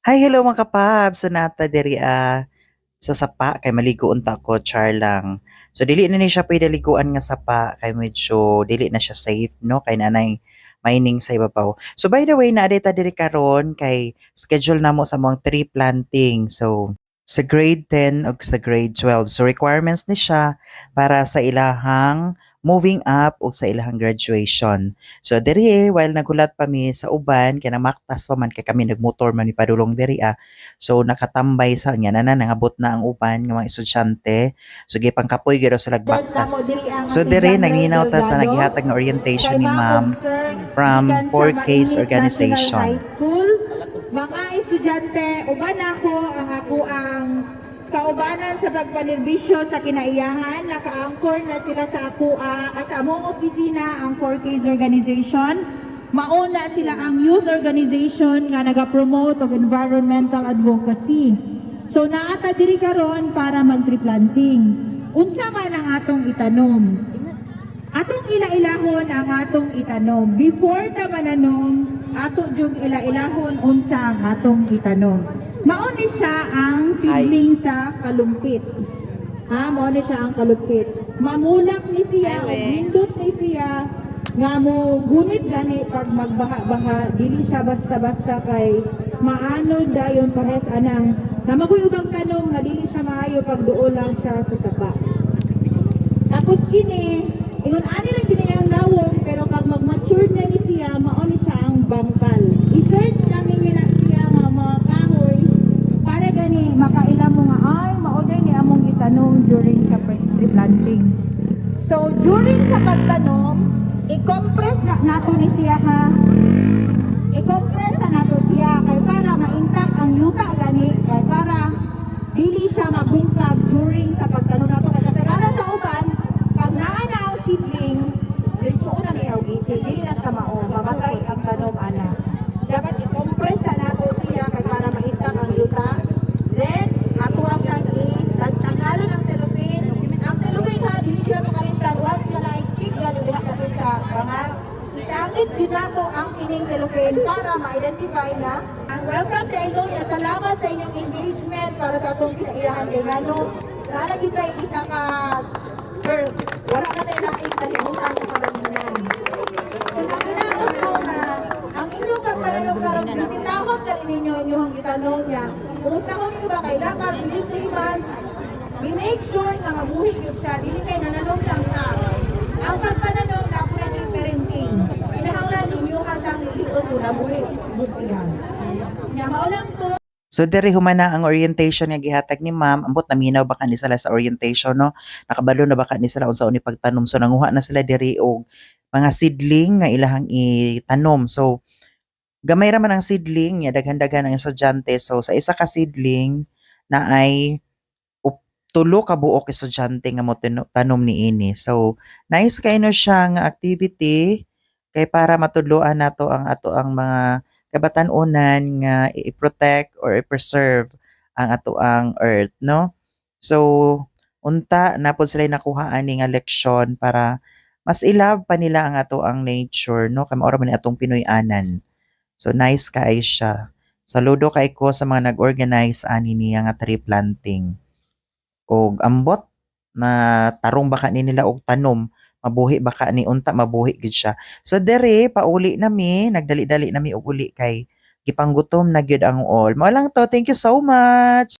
Hi, hello mga kapab. So nata diri sa sapa kay maligo unta ko char lang. So dili na ni siya pwede liguan nga sapa kay medyo dili na siya safe no kay nanay mining sa ibabaw. So by the way, na ta diri karon kay schedule namo sa mga tree planting. So sa grade 10 o sa grade 12. So requirements ni siya para sa ilahang moving up o sa ilahang graduation. So diri while nagulat pa mi sa uban kay namaktas pa man kay kami nagmotor man mi padulong diri. So nakatambay sa nya na nangabot na ang uban nga mga estudyante. So gipangkapoy gyud sila Namo baktas. diri ang So si diri John Ray nanginaw ta sa Delgado naghihatag nga orientation kay ni ma'am ma-concern from gikan sa 4K's Mainit National organization. High School. Mga estudyante, uban ako ang kaubanan sa pagpanirbisyo sa kinaiyahan. Naka-anchor na sila sa sa among opisina ang 4K's organization. Mauna sila ang youth organization nga naga-promote og environmental advocacy. So naata diri karon para mag-tree planting. Unsa man ang atong itanom? Atong ilailahon ang atong itanom. Before ta mananom, ato jud ilailahon unsa ang atong itanom. Mao ni siya ang sidling sa kalumpit. Mao ni siya ang kalumpit. Mamulak ni siya, o nindot ni siya nga mo gunit gani pag magbaha-baha, dili siya basta-basta kay maanod dayon pares anang namagoy ubang tanom nga dili siya maayo pag duol lang siya sa sapa. Tapos kini, ingon ani lang kini ang nawong pero pag mag-mature na ni siya, mao ni siya ang bangkal. I-search lang ninyo na siya mga kahoy para gani makailam mo nga ay mao ni among itanom during sa pre-planting. So during sa pagtanom, i-compress na nato ni siya ha. I-compress na nato siya kay para ma-intact ang yuta gani kay para dili siya mabungkag during sa pagtanom nato kay kasagaran sa uban pag naa na ang seedling diretso na may isip dili na siya mao mamatay ang tanom ana. Dapat i-compress na nato siya kay para ma-intact ang yuta. Then ato siyang i-tanggalan ang cellophane. Ang cellophane ha dili siya makalimtan once nga na-stick gani diha dapat sa bangal. Isangit din nato ang kining cellophane para ma-identify na. And welcome to Eloya. Salamat sa inyong engagement para sa atong kinaiyahan kay ngano. Lalagyan tayo isa ka wala na tayo naing kalimutan sa pagdamunan. So nakinaot ko na ang inyong pagpananong karon bisitawag ka rin ninyo inyong itanong niya. Kumusta ko niyo ba kay dapat within 3 months i-make sure na mabuhi yun siya. Dili kayo nananong lang na. Ang pagpananong na pwede parenting. Pinahanglan ninyo ka siyang iliot mo na buhi. Good siya. Nga maulang to. So diri humana ang orientation nga gihatag ni ma'am. Ambot naminaw ba kani sila sa orientation no? Nakabalo na ba kani sila unsa ni pagtanom. So nanguha na sila diri og mga seedling nga ilahang itanom. So gamay ra man ang seedling, nya daghan-daghan ang estudyante. So sa isa ka seedling na ay tulo ka buok estudyante nga mo tanom niini. So nice kay no siya nga activity kay para matudloan nato ang ato ang mga kabatan-onan nga i-protect or i-preserve ang ato ang earth, no? So unta na pod sila nakuha ani nga leksyon para mas ilove pa nila ang ato ang nature, no? Kay mao ra man ni atong Pinoy-anan. So nice kay siya. Saludo kay ko sa mga nag-organize ani niya nga tree planting. Og ambot na tarong baka ni nila og tanom, mabuhi baka ni unta mabuhi gid siya. So dere pauli nami, nagdali-dali nami og uli kay gipanggutom na gyud ang all. Mao lang to. Thank you so much.